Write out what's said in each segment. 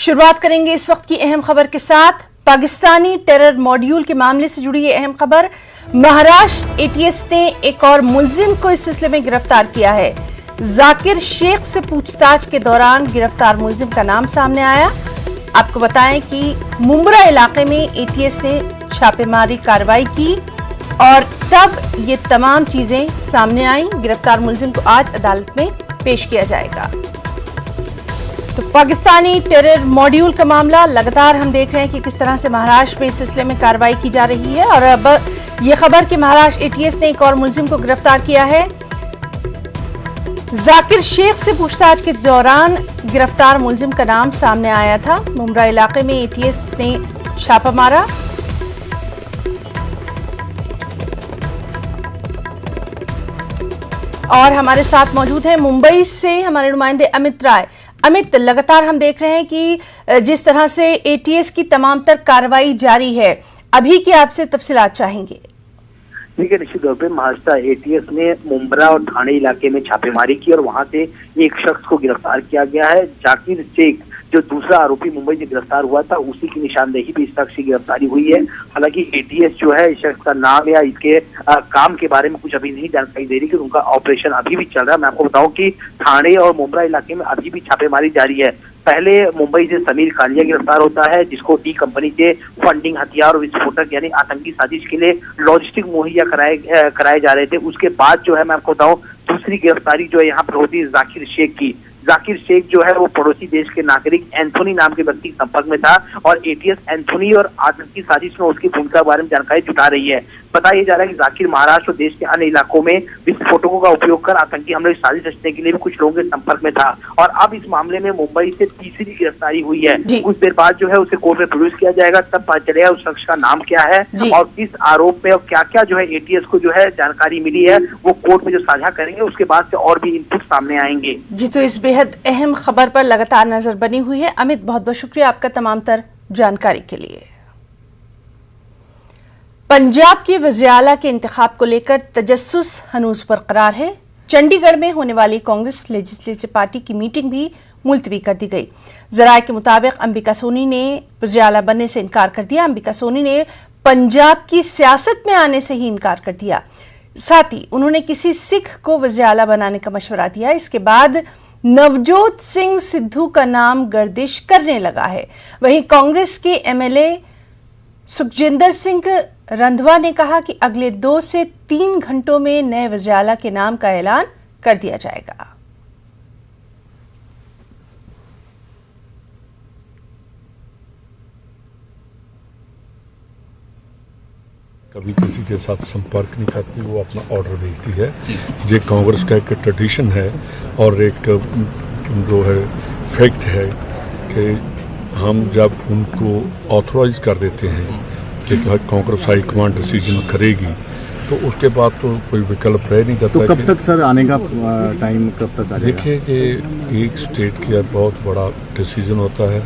शुरुआत करेंगे इस वक्त की अहम खबर के साथ। पाकिस्तानी टेरर मॉड्यूल के मामले से जुड़ी ये अहम खबर। महाराष्ट्र एटीएस ने एक और मुलजिम को इस सिलसिले में गिरफ्तार किया है। जाकिर शेख से पूछताछ के दौरान गिरफ्तार मुलजिम का नाम सामने आया। आपको बताएं कि मुंब्रा इलाके में एटीएस ने छापेमारी कार्रवाई की और तब ये तमाम चीजें सामने आई। गिरफ्तार मुलजिम को आज अदालत में पेश किया जाएगा। तो पाकिस्तानी टेरर मॉड्यूल का मामला लगातार हम देख रहे हैं कि किस तरह से महाराष्ट्र में इस सिलसिले में कार्रवाई की जा रही है और अब ये खबर कि महाराष्ट्र एटीएस ने एक और मुलजिम को गिरफ्तार किया है। जाकिर शेख से पूछताछ के दौरान गिरफ्तार मुलजिम का नाम सामने आया था। मुंब्रा इलाके में एटीएस ने छापा मारा। और हमारे साथ मौजूद हैं मुंबई से हमारे नुमाइंदे अमित राय। अमित, लगातार हम देख रहे हैं कि जिस तरह से एटीएस की तमाम तर कार्रवाई जारी है, अभी की आपसे तफसीलात चाहेंगे। देखिए, निश्चित तौर पे महाराष्ट्र एटीएस ने मुंब्रा और ठाणे इलाके में छापेमारी की और वहां से एक शख्स को गिरफ्तार किया गया है। जाकिर शेख, जो दूसरा आरोपी मुंबई से गिरफ्तार हुआ था, उसी की निशानदेही भी इस शख्स की गिरफ्तारी हुई है। हालांकि एटीएस जो है इस शख्स का नाम या इसके काम के बारे में कुछ अभी नहीं जानकारी दे रही कि उनका ऑपरेशन अभी भी चल रहा है। मैं आपको बताऊं कि ठाणे और मुंब्रा इलाके में अभी भी छापेमारी जारी है। पहले मुंबई से समीर कालिया गिरफ्तार होता है, जिसको डी कंपनी से फंडिंग, हथियार और विस्फोटक यानी आतंकी साजिश के लिए लॉजिस्टिक मुहैया कराए जा रहे थे। उसके बाद जो है मैं आपको बताऊं, दूसरी गिरफ्तारी जो है यहाँ पर होती है जाकिर शेख की। जाकिर शेख जो है वो पड़ोसी देश के नागरिक एंथोनी नाम के व्यक्ति के संपर्क में था और एटीएस एंथोनी और आतंकी साजिश में उसकी भूमिका के बारे में जानकारी जुटा रही है। बताया जा रहा है कि जाकिर महाराष्ट्र और देश के अन्य इलाकों में विस्फोटकों का उपयोग कर आतंकी हमले की साजिश रचने के लिए भी कुछ लोगों के संपर्क में था। और अब इस मामले में मुंबई से तीसरी गिरफ्तारी हुई है। कुछ देर बाद जो है उसे कोर्ट में प्रोड्यूस किया जाएगा, तब पता चलेगा उस शख्स का नाम क्या है और किस आरोप में और क्या क्या जो है एटीएस को जो है जानकारी मिली है वो कोर्ट में जो साझा करेंगे, उसके बाद से और भी इनपुट सामने आएंगे। जी, तो इस बेहद अहम खबर पर लगातार नजर बनी हुई है। अमित, बहुत बहुत शुक्रिया आपका तमाम तर जानकारी के लिए। पंजाब के वज़ीर आला के इंतखाब को लेकर तजस्सुस हनूज बरकरार है। चंडीगढ़ में होने वाली कांग्रेस लेजिस्लेटिव पार्टी की मीटिंग भी मुलतवी कर दी गई। ज़राए के मुताबिक अंबिका सोनी ने वज़ीर आला बनने से इनकार कर दिया। अंबिका सोनी ने पंजाब की सियासत में आने से ही इनकार कर दिया। साथ ही उन्होंने किसी सिख को वज़ीर आला बनाने का मशवरा दिया। इसके बाद नवजोत सिंह सिद्धू का नाम गर्दिश करने लगा है। वहीं कांग्रेस के एमएलए सुखजिंदर सिंह रंधवा ने कहा कि अगले 2 से 3 घंटों में नए वज़ीर आला के नाम का ऐलान कर दिया जाएगा। कभी किसी के साथ संपर्क नहीं करती, वो अपना ऑर्डर भेजती है। ये कांग्रेस का एक ट्रेडिशन है और एक जो है फैक्ट है कि हम जब उनको ऑथराइज कर देते हैं कि कांग्रेस हाईकमांड डिसीजन करेगी तो उसके बाद तो कोई विकल्प रह नहीं जाता। तो कब तक सर आने का टाइम कब तक आ जाएगा? देखिए कि एक स्टेट का बहुत बड़ा डिसीजन होता है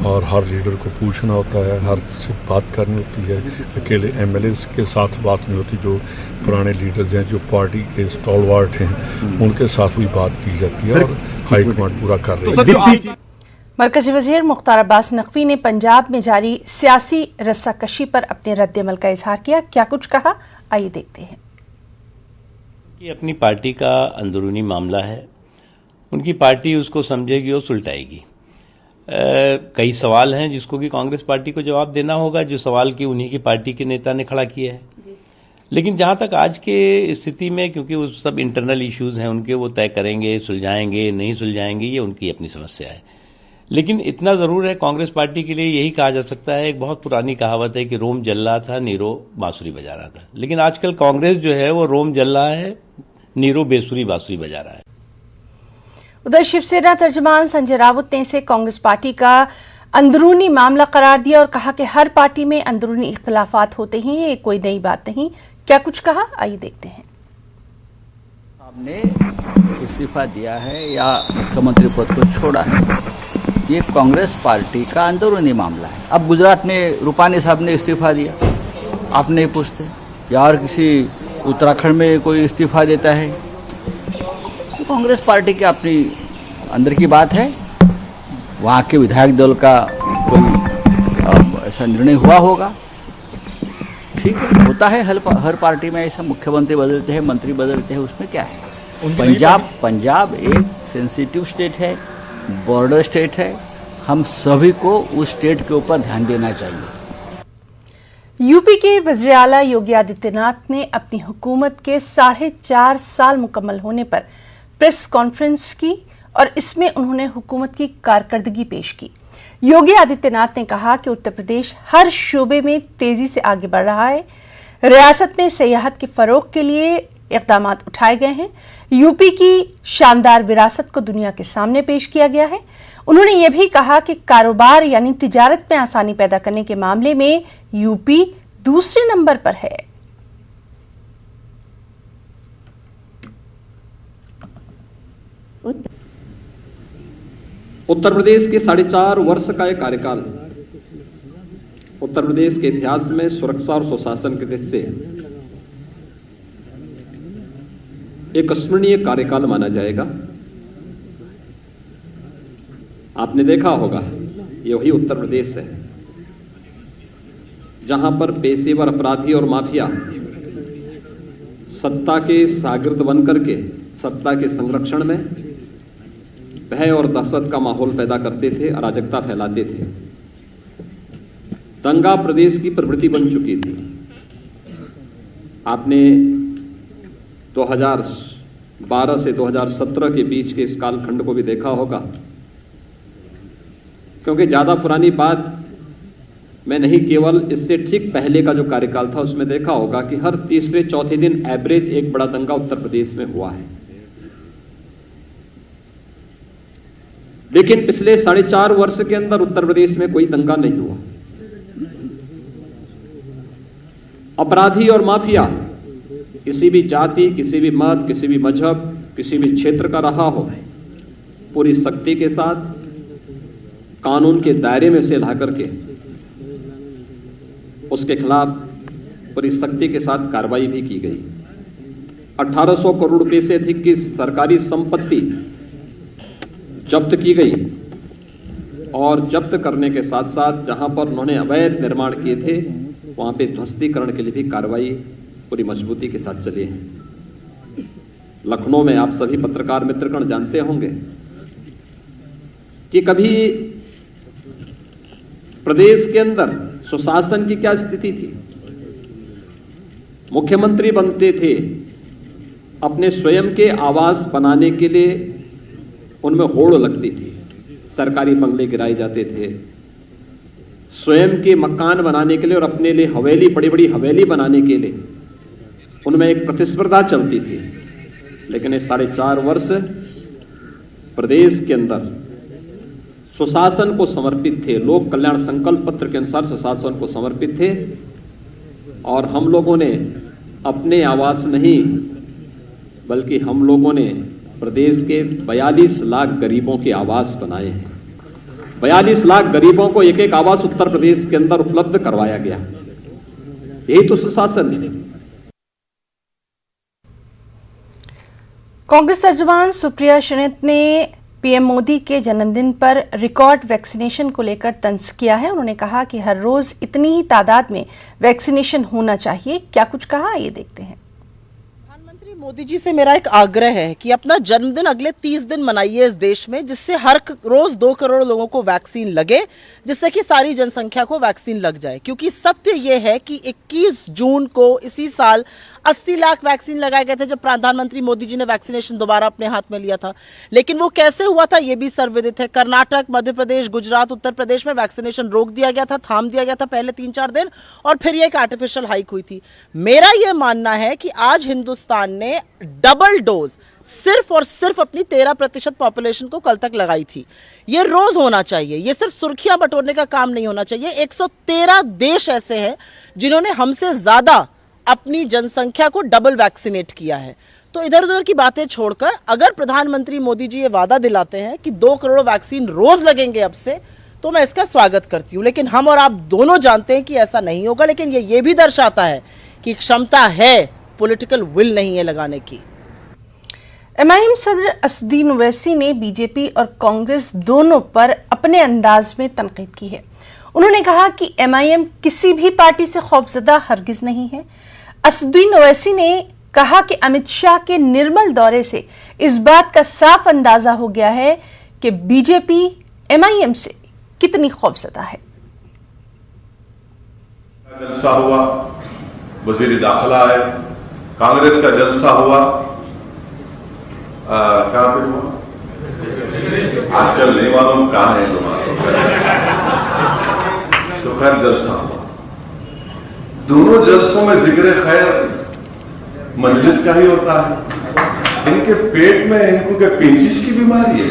और हर लीडर को पूछना होता है, हर से बात करनी होती है। अकेले एमएलएस के साथ बात नहीं होती, जो पुराने लीडर्स हैं, जो पार्टी के स्टॉलवार्ट हैं, उनके साथ भी बात की जाती है और हाईकमांड पूरा कर रही है। मरकजी वज़ीर मुख्तार अब्बास नकवी ने पंजाब में जारी सियासी रस्साकशी पर अपने रद्द-ए-अमल का इजहार किया। क्या कुछ कहा, आइए देखते हैं। ये अपनी पार्टी का अंदरूनी मामला है, उनकी पार्टी उसको समझेगी और सुलटाएगी। कई सवाल हैं जिसको कि कांग्रेस पार्टी को जवाब देना होगा, जो सवाल की उन्हीं की पार्टी के नेता ने खड़ा किया है। लेकिन जहाँ तक आज के स्थिति में, क्योंकि वो सब इंटरनल इश्यूज हैं उनके, वो तय करेंगे, सुलझाएंगे नहीं सुलझाएंगे, ये उनकी अपनी समस्या है। लेकिन इतना जरूर है, कांग्रेस पार्टी के लिए यही कहा जा सकता है, एक बहुत पुरानी कहावत है कि रोम जल रहा था, नीरो बांसुरी बजा रहा था। लेकिन आजकल कांग्रेस जो है वो रोम जल रहा है, नीरो बेसुरी बांसुरी बजा रहा है। उधर शिवसेना तर्जुमान संजय राउत ने इसे कांग्रेस पार्टी का अंदरूनी मामला करार दिया और कहा कि हर पार्टी में अंदरूनी इख्तिलाफात होते हैं, ये कोई नई बात नहीं। क्या कुछ कहा, आइए देखते हैं। साहब ने इस्तीफा दिया है या मुख्यमंत्री पद को छोड़ा है, ये कांग्रेस पार्टी का अंदरूनी मामला है। अब गुजरात में रूपानी साहब ने इस्तीफा दिया, आप नहीं पूछते, या और किसी उत्तराखंड में कोई इस्तीफा देता है, तो कांग्रेस पार्टी की अपनी अंदर की बात है। वहाँ के विधायक दल का कोई ऐसा निर्णय हुआ होगा। ठीक है, होता है हर पार्टी में ऐसा, मुख्यमंत्री बदलते हैं, मंत्री बदलते हैं, उसमें क्या है। पंजाब एक सेंसिटिव स्टेट है, बॉर्डर स्टेट है, हम सभी को उस स्टेट के ऊपर ध्यान देना चाहिए। यूपी के वज़ीर आला योगी आदित्यनाथ ने अपनी हुकूमत के 4.5 साल मुकम्मल होने पर प्रेस कॉन्फ्रेंस की और इसमें उन्होंने हुकूमत की कारकर्दगी पेश की। योगी आदित्यनाथ ने कहा कि उत्तर प्रदेश हर शोबे में तेजी से आगे बढ़ रहा है। रियासत में सियाहत के फरोग के लिए इक़दाम उठाए गए हैं। यूपी की शानदार विरासत को दुनिया के सामने पेश किया गया है। उन्होंने ये भी कहा कि कारोबार यानी तिजारत में आसानी पैदा करने के मामले में यूपी दूसरे नंबर पर है। उत्तर प्रदेश के 4.5 वर्ष का एक कार्यकाल उत्तर प्रदेश के इतिहास में सुरक्षा और सुशासन के दृष्टि से एक स्मरणीय कार्यकाल माना जाएगा। आपने देखा होगा, ये वही उत्तर प्रदेश है जहां पर पेशेवर अपराधी और माफिया सत्ता के शागिर्द बनकर के सत्ता के संरक्षण में भय और दहशत का माहौल पैदा करते थे, अराजकता फैलाते थे। दंगा प्रदेश की प्रवृत्ति बन चुकी थी। आपने 2012 से 2017 के बीच के इस कालखंड को भी देखा होगा, क्योंकि ज्यादा पुरानी बात मैं नहीं, केवल इससे ठीक पहले का जो कार्यकाल था उसमें देखा होगा कि हर तीसरे चौथे दिन एवरेज एक बड़ा दंगा उत्तर प्रदेश में हुआ है। लेकिन पिछले 4.5 वर्ष के अंदर उत्तर प्रदेश में कोई दंगा नहीं हुआ। अपराधी और माफिया किसी भी जाति, किसी भी मत, किसी भी मजहब, किसी भी क्षेत्र का रहा हो, पूरी सख्ती के साथ कानून के दायरे में उसे ला करके उसके खिलाफ पूरी सख्ती के साथ कार्रवाई भी की गई। 1800 करोड़ रुपए से अधिक की सरकारी संपत्ति जब्त की गई और जब्त करने के साथ साथ जहां पर उन्होंने अवैध निर्माण किए थे वहां पे ध्वस्तीकरण के लिए भी कार्रवाई पूरी मजबूती के साथ चली है। लखनऊ में आप सभी पत्रकार मित्रगण जानते होंगे कि कभी प्रदेश के अंदर सुशासन की क्या स्थिति थी। मुख्यमंत्री बनते थे, अपने स्वयं के आवास बनाने के लिए उनमें होड़ लगती थी, सरकारी बंगले गिराए जाते थे। स्वयं के मकान बनाने के लिए और अपने लिए हवेली, बड़ी बड़ी हवेली बनाने के लिए उनमें एक प्रतिस्पर्धा चलती थी। लेकिन ये 4.5 वर्ष प्रदेश के अंदर सुशासन को समर्पित थे, लोक कल्याण संकल्प पत्र के अनुसार सुशासन को समर्पित थे। और हम लोगों ने अपने आवास नहीं, बल्कि हम लोगों ने प्रदेश के 42 लाख गरीबों के आवास बनाए हैं। 42 लाख गरीबों को एक एक आवास उत्तर प्रदेश के अंदर उपलब्ध करवाया गया। यही तो सुशासन है। कांग्रेस तर्जुमान सुप्रिया श्रीनाथ ने पीएम मोदी के जन्मदिन पर रिकॉर्ड वैक्सीनेशन को लेकर तंज किया है। उन्होंने कहा कि हर रोज इतनी ही तादाद में वैक्सीनेशन होना चाहिए। क्या कुछ कहा, ये देखते हैं। प्रधानमंत्री मोदी जी से मेरा एक आग्रह है कि अपना जन्मदिन अगले 30 दिन मनाइए इस देश में, जिससे हर रोज 2 करोड़ लोगों को वैक्सीन लगे, जिससे कि सारी जनसंख्या को वैक्सीन लग जाए। क्योंकि सत्य ये है कि 21 जून को इसी साल 80 लाख वैक्सीन लगाए गए थे जब प्रधानमंत्री मोदी जी ने वैक्सीनेशन दोबारा अपने हाथ में लिया था। लेकिन वो कैसे हुआ था ये भी सर्वविदित है। कर्नाटक, मध्य प्रदेश, गुजरात, उत्तर प्रदेश में वैक्सीनेशन रोक दिया गया था, थाम दिया गया था पहले 3-4 दिन, और फिर ये एक आर्टिफिशियल हाइक हुई थी। मेरा ये मानना है कि आज हिंदुस्तान ने डबल डोज सिर्फ और सिर्फ अपनी 13% पॉपुलेशन को कल तक लगाई थी। ये रोज होना चाहिए, ये सिर्फ सुर्खियां बटोरने का काम नहीं होना चाहिए। 113 देश ऐसे हैं जिन्होंने हमसे ज्यादा अपनी जनसंख्या को डबल वैक्सीनेट किया है। तो इधर उधर की बातें छोड़कर अगर प्रधानमंत्री मोदी जी ये वादा दिलाते हैं कि 2 करोड़ वैक्सीन रोज लगेंगे अब से, तो मैं इसका स्वागत करती हूं। लेकिन हम और आप दोनों जानते हैं कि ऐसा नहीं होगा। लेकिन ये भी दर्शाता है कि क्षमता है, पॉलिटिकल विल नहीं है लगाने की। एमआईएम सदर असदुद्दीन ओवैसी ने बीजेपी और कांग्रेस दोनों पर अपने अंदाज में तनकीद की है। उन्होंने कहा कि MIM किसी भी पार्टी से खौफजदा हरगिज नहीं है। असदुद्दीन ओवैसी ने कहा कि अमित शाह के निर्मल दौरे से इस बात का साफ अंदाजा हो गया है कि बीजेपी MIM से कितनी खौफजदा है। जलसा हुआ, वजीर दाखिला है, कांग्रेस का जलसा हुआ, कहाँ पे हुआ आजकल नहीं मालूम कहाँ है तो खैर जलसा हुआ। दोनों जलसों में जिक्र खैर मजलिस का ही होता है। इनके पेट में इनको क्या पेचिश की बीमारी है?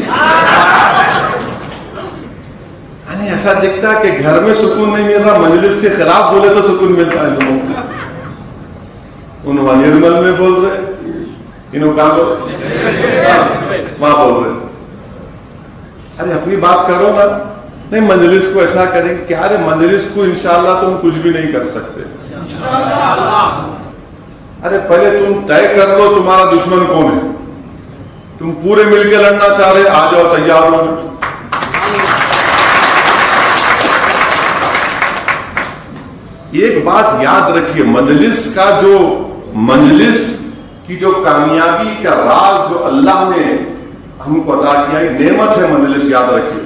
यानी ऐसा दिखता है कि घर में सुकून नहीं मिल रहा, मजलिस के खिलाफ बोले तो सुकून मिलता है लोगों को। उन निर्मल में बोल रहे, इन्हों कहा वहां बोल रहे। अरे अपनी बात करो ना। नहीं, मजलिस को ऐसा करेंगे कि अरे मजलिस को इंशाल्लाह तुम कुछ भी नहीं कर सकते। अरे पहले तुम तय कर लो तुम्हारा दुश्मन कौन है। तुम पूरे मिलकर लड़ना चाह रहे, आ जाओ, तैयार हो। एक बात याद रखिए, मजलिस की जो कामयाबी का राज जो अल्लाह ने हमको अदा किया, एक नेमत है मजलिस, याद रखिए।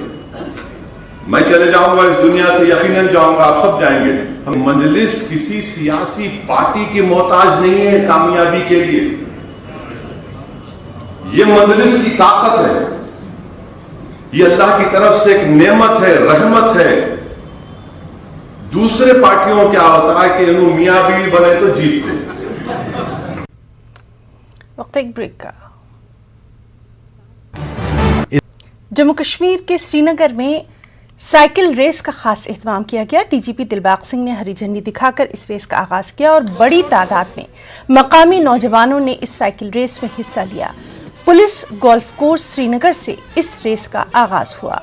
मैं चले जाऊंगा इस दुनिया से, यकीनन जाऊंगा, आप सब जाएंगे। हम मजलिस किसी सियासी पार्टी की मोहताज नहीं है कामयाबी के लिए। ये मजलिस की ताकत है, ये अल्लाह की तरफ से एक नेमत है, रहमत है। दूसरे पार्टियों क्या होता है कि इन्हों मियां बीवी बने तो जीतते। वक्त एक ब्रेक का। जम्मू कश्मीर के श्रीनगर में साइकिल रेस का खास एहतमाम किया गया। डीजीपी दिलबाग सिंह ने हरी झंडी दिखाकर इस रेस का आगाज किया और बड़ी तादाद में मकामी नौजवानों ने इस साइकिल रेस में हिस्सा लिया। पुलिस गोल्फ कोर्स श्रीनगर से इस रेस का आगाज हुआ।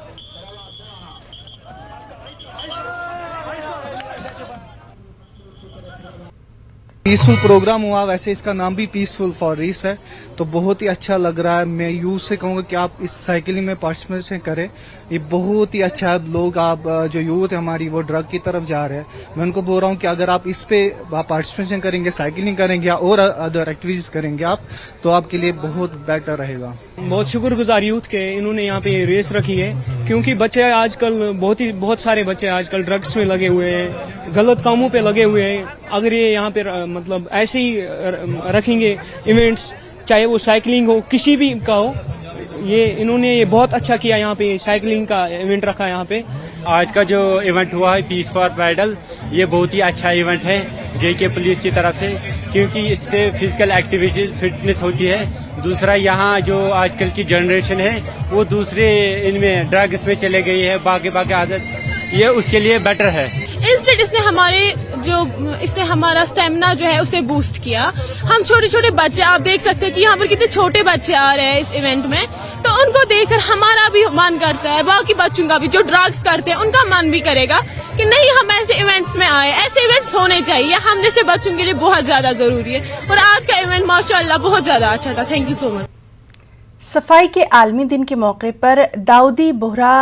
पीसफुल प्रोग्राम हुआ, वैसे इसका नाम भी पीसफुल फॉर रेस है, तो बहुत ही अच्छा लग रहा है। मैं यूथ से कहूँगा कि आप इस साइकिलिंग में पार्टिसिपेशन करें, ये बहुत ही अच्छा है। लोग आप जो यूथ है हमारी वो ड्रग की तरफ जा रहे हैं, मैं उनको बोल रहा हूँ कि अगर आप इस पे पार्टिसिपेशन करेंगे, साइकिलिंग करेंगे और अदर एक्टिविटीज करेंगे आप, तो आपके लिए बहुत बेटर रहेगा। बहुत शुक्रगुजार यूथ के, इन्होंने यहाँ पे रेस रखी है, क्योंकि बच्चे आजकल बहुत सारे बच्चे आजकल ड्रग्स में लगे हुए हैं, गलत कामों पे लगे हुए हैं। अगर ये यहाँ पे मतलब ऐसे ही रखेंगे इवेंट्स, चाहे वो साइकिलिंग हो, किसी भी का हो, इन्होंने ये बहुत अच्छा किया। यहाँ पे साइकिलिंग का इवेंट रखा है यहाँ पे। आज का जो इवेंट हुआ है पीस फॉर पैडल, ये बहुत ही अच्छा इवेंट है जेके पुलिस की तरफ से, क्योंकि इससे फिजिकल एक्टिविटी फिटनेस होती है। दूसरा, यहाँ जो आजकल की जनरेशन है वो दूसरे इनमें ड्रग्स में चले गई है, बाकी आदत, ये उसके लिए बेटर है। इंस्टेंट इसने हमारा स्टेमिना जो है उसे बूस्ट किया। हम छोटे छोटे बच्चे, आप देख सकते हैं कि यहाँ पर कितने छोटे बच्चे आ रहे हैं इस इवेंट में, तो उनको देखकर हमारा भी मन करता है, बाकी बच्चों का भी जो ड्रग्स करते हैं उनका मन भी करेगा कि नहीं, हम ऐसे इवेंट्स में आए। ऐसे इवेंट्स होने चाहिए, हम जैसे बच्चों के लिए बहुत ज्यादा जरूरी है। और आज का इवेंट माशाल्लाह बहुत ज्यादा अच्छा था। Thank you so much. सफाई के आलमी दिन के मौके पर दाऊदी बोहरा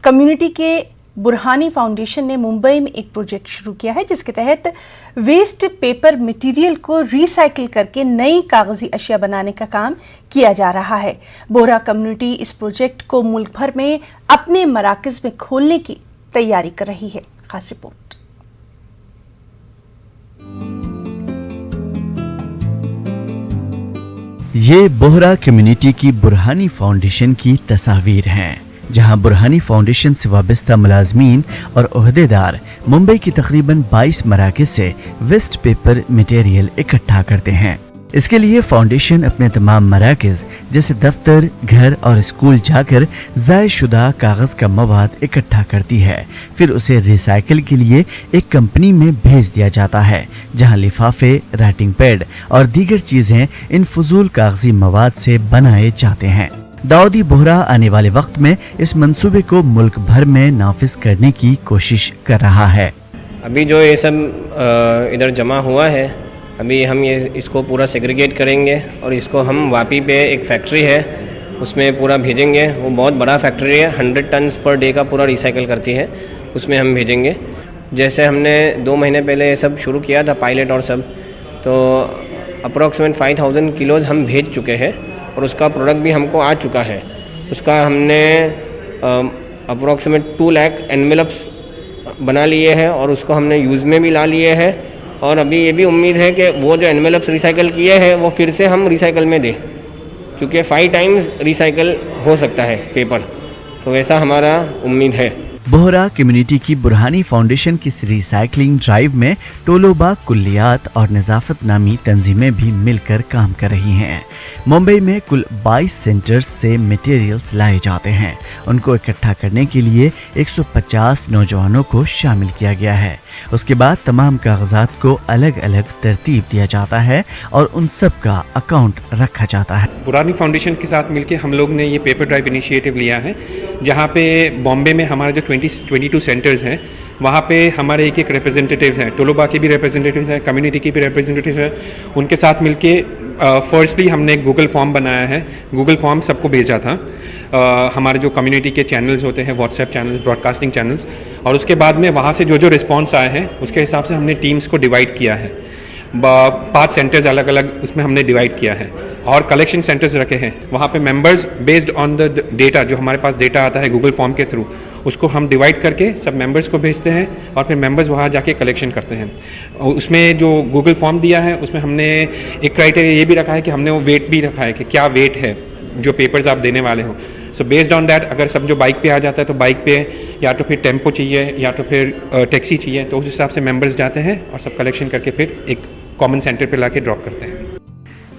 कम्युनिटी के बुरहानी फाउंडेशन ने मुंबई में एक प्रोजेक्ट शुरू किया है, जिसके तहत वेस्ट पेपर मटेरियल को रिसाइकिल करके नई कागजी अशिया बनाने का काम किया जा रहा है। बोहरा कम्युनिटी इस प्रोजेक्ट को मुल्क भर में अपने मराकज़ में खोलने की तैयारी कर रही है। खास रिपोर्ट। ये बोहरा कम्युनिटी की बुरहानी फाउंडेशन की तस्वीर हैं, जहां बुरहानी फाउंडेशन से वाबस्ता मुलाजमीन और ओहदेदार मुंबई की तकरीबन 22 मराकज़ से वेस्ट पेपर मटेरियल इकट्ठा करते हैं। इसके लिए फाउंडेशन अपने तमाम मराकज़ जैसे दफ्तर, घर और स्कूल जाकर ज़ाय शुदा कागज़ का मवाद इकट्ठा करती है, फिर उसे रिसाइकिल के लिए एक कंपनी में भेज दिया जाता है, जहां लिफाफे, राइटिंग पैड और दीगर चीज़ें इन फजूल कागजी मवाद से बनाए जाते हैं। दाऊदी बोहरा आने वाले वक्त में इस मंसूबे को मुल्क भर में नाफिज करने की कोशिश कर रहा है। अभी जो ये सब इधर जमा हुआ है, अभी हम इसको पूरा सेग्रीगेट करेंगे और इसको हम वापी पे एक फैक्ट्री है उसमें पूरा भेजेंगे। वो बहुत बड़ा फैक्ट्री है, 100 टन्स पर डे का पूरा रिसाइकिल करती है, उसमें हम भेजेंगे। जैसे हमने 2 महीने पहले ये सब शुरू किया था पायलट और सब, तो अप्रॉक्सीमेट 5000 किलोज हम भेज चुके हैं और उसका प्रोडक्ट भी हमको आ चुका है। उसका हमने अप्रॉक्सीमेट 2 लाख एनवेलप्स बना लिए हैं और उसको हमने यूज़ में भी ला लिए हैं। और अभी ये भी उम्मीद है कि वो जो एनवेलप्स रिसाइकिल किए हैं वो फिर से हम रिसाइकिल में दें, क्योंकि 5 टाइम्स रिसाइकिल हो सकता है पेपर, तो वैसा हमारा उम्मीद है। बोहरा कम्युनिटी की बुरहानी फाउंडेशन की इस रिसाइकलिंग ड्राइव में टोलोबा कुल्लियात और नज़ाफत नामी तंजीमें भी मिलकर काम कर रही हैं। मुंबई में कुल 22 सेंटर्स से मटेरियल्स लाए जाते हैं। उनको इकट्ठा करने के लिए 150 नौजवानों को शामिल किया गया है। उसके बाद तमाम कागजात को अलग अलग तरतीब दिया जाता है और उन सब का अकाउंट रखा जाता है। बुरहानी फाउंडेशन के साथ मिलकर हम लोग ने ये पेपर ड्राइव इनिशिएटिव लिया है, जहाँ पे बॉम्बे में हमारे जो 22 सेंटर्स हैं वहाँ पे हमारे एक रिप्रेजेंटेटिव हैं, टोलोबा के भी रिप्रेजेंटेटिव हैं, कम्युनिटी के भी रिप्रेजेंटेटिव हैं। उनके साथ मिलके फर्स्टली हमने गूगल फॉर्म बनाया है। गूगल फॉर्म सबको भेजा था, हमारे जो कम्युनिटी के चैनल्स होते हैं, व्हाट्सएप चैनल्स, ब्रॉडकास्टिंग चैनल्स, और उसके बाद में वहाँ से जो रिस्पॉन्स आए हैं उसके हिसाब से हमने टीम्स को डिवाइड किया है। 5 सेंटर्स अलग अलग उसमें हमने डिवाइड किया है और कलेक्शन सेंटर्स रखे हैं। वहाँ पे members based on the data, जो हमारे पास डेटा आता है गूगल फॉर्म के थ्रू, उसको हम डिवाइड करके सब मेंबर्स को भेजते हैं और फिर मेंबर्स वहाँ जाके कलेक्शन करते हैं। उसमें जो गूगल फॉर्म दिया है उसमें हमने एक क्राइटेरिया ये भी रखा है कि हमने वो वेट भी रखा है कि क्या वेट है जो पेपर्स आप देने वाले हो। सो बेस्ड ऑन दैट, अगर सब जो बाइक पे आ जाता है तो बाइक पे, या तो फिर टेम्पो चाहिए या तो फिर टैक्सी चाहिए, तो उस हिसाब से मेंबर्स जाते हैं और सब कलेक्शन करके फिर एक कॉमन सेंटर पे लाके ड्रॉप करते हैं।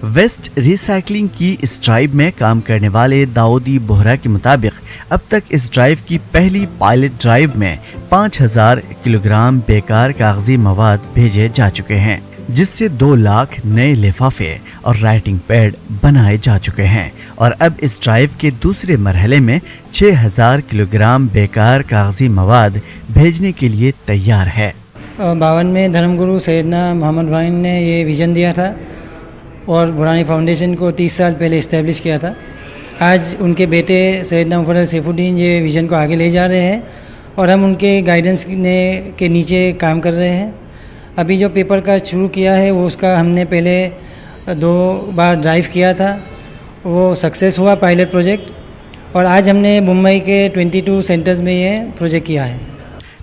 वेस्ट रिसाइकलिंग की इस ड्राइव में काम करने वाले दाऊदी बोहरा के मुताबिक अब तक इस ड्राइव की पहली पायलट ड्राइव में 5000 किलोग्राम बेकार कागजी मवाद भेजे जा चुके हैं, जिससे 2 लाख नए लिफाफे और राइटिंग पैड बनाए जा चुके हैं। और अब इस ड्राइव के दूसरे मरहले में 6000 किलोग्राम बेकार कागजी मवाद भेजने के लिए तैयार है। 52 में धर्मगुरु सैयदना मोहम्मद भाई ने ये विज़न दिया था और बुरहानी फाउंडेशन को 30 साल पहले इस्टेब्लिश किया था। आज उनके बेटे सैयदना मुफद्दल सैफुद्दीन ये विज़न को आगे ले जा रहे हैं और हम उनके गाइडेंस के नीचे काम कर रहे हैं। अभी जो पेपर का शुरू किया है वो उसका हमने पहले 2 बार ड्राइव किया था, वो सक्सेस हुआ पायलट प्रोजेक्ट, और आज हमने मुंबई के 22 सेंटर्स में ये प्रोजेक्ट किया है।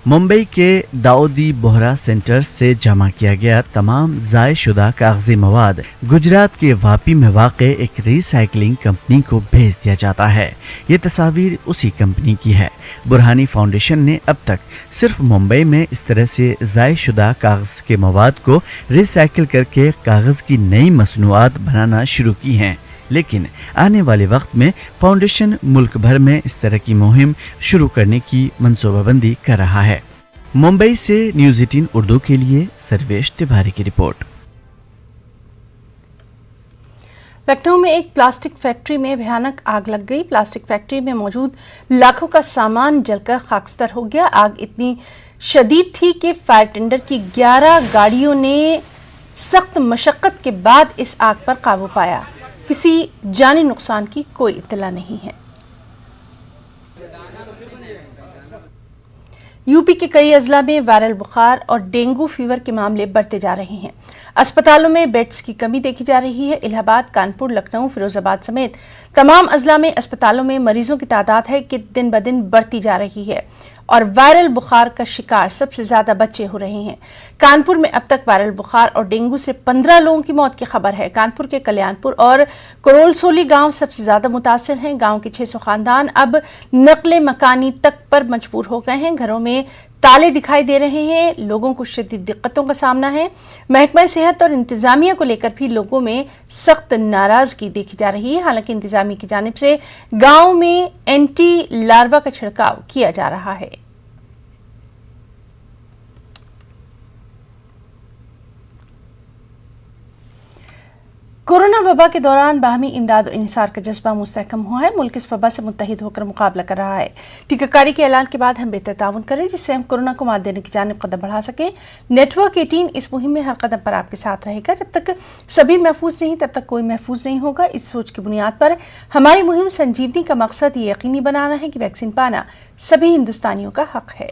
मुंबई के दाऊदी बोहरा सेंटर से जमा किया गया तमाम ज़ायशुदा कागजी मवाद गुजरात के वापी में वाक़े एक रिसाइकलिंग कंपनी को भेज दिया जाता है। ये तस्वीर उसी कंपनी की है। बुरहानी फाउंडेशन ने अब तक सिर्फ मुंबई में इस तरह से ज़ायशुदा कागज के मवाद को रिसाइकिल करके कागज की नई मसनूआत बनाना शुरू की हैं, लेकिन आने वाले वक्त में फाउंडेशन मुल्क भर में इस तरह की मुहिम शुरू करने की मंसूबाबंदी कर रहा है। मुंबई से न्यूज़ 18 उर्दू के लिए सर्वेश तिवारी की रिपोर्ट। लखनऊ में एक प्लास्टिक फैक्ट्री में भयानक आग लग गई। प्लास्टिक फैक्ट्री में मौजूद लाखों का सामान जलकर खाकस्तर हो गया। आग इतनी शदीद थी कि फायर टेंडर की 11 गाड़ियों ने सख्त मशक्कत के बाद इस आग पर काबू पाया। किसी जानी नुकसान की कोई इत्तला नहीं है। यूपी के कई अजला में वायरल बुखार और डेंगू फीवर के मामले बढ़ते जा रहे हैं। अस्पतालों में बेड्स की कमी देखी जा रही है। इलाहाबाद, कानपुर, लखनऊ, फिरोजाबाद समेत तमाम अजला में अस्पतालों में मरीजों की तादाद है कि दिन ब दिन बढ़ती जा रही है और वायरल बुखार का शिकार सबसे ज्यादा बच्चे हो रहे हैं। कानपुर में अब तक वायरल बुखार और डेंगू से 15 लोगों की मौत की खबर है। कानपुर के कल्याणपुर और करोलसोली गांव सबसे ज्यादा मुतासिर हैं। गांव के 600 खानदान अब नकले मकानी तक पर मजबूर हो गए हैं। घरों में ताले दिखाई दे रहे हैं। लोगों को शदीद दिक्कतों का सामना है। महकमा सेहत और इंतजामिया को लेकर भी लोगों में सख्त नाराजगी देखी जा रही है। हालांकि इंतजामिया की जानिब से गांव में एंटी लार्वा का छिड़काव किया जा रहा है। कोरोना वबा के दौरान बाहमी इमदाद और इंसार का जज्बा मुस्तहकम हुआ है। मुल्क इस वबा से मुत्तहिद होकर मुकाबला कर रहा है। टीकाकारी के ऐलान के बाद हम बेहतर ताउन करें जिससे हम कोरोना को मात देने की जानिब कदम बढ़ा सकें। नेटवर्क 18 इस मुहिम में हर कदम पर आपके साथ रहेगा। जब तक सभी महफूज नहीं तब तक कोई महफूज नहीं होगा। इस सोच की बुनियाद पर हमारी मुहिम संजीवनी का मकसद ये यकीनी बनाना है कि वैक्सीन पाना सभी हिंदुस्तानियों का हक है।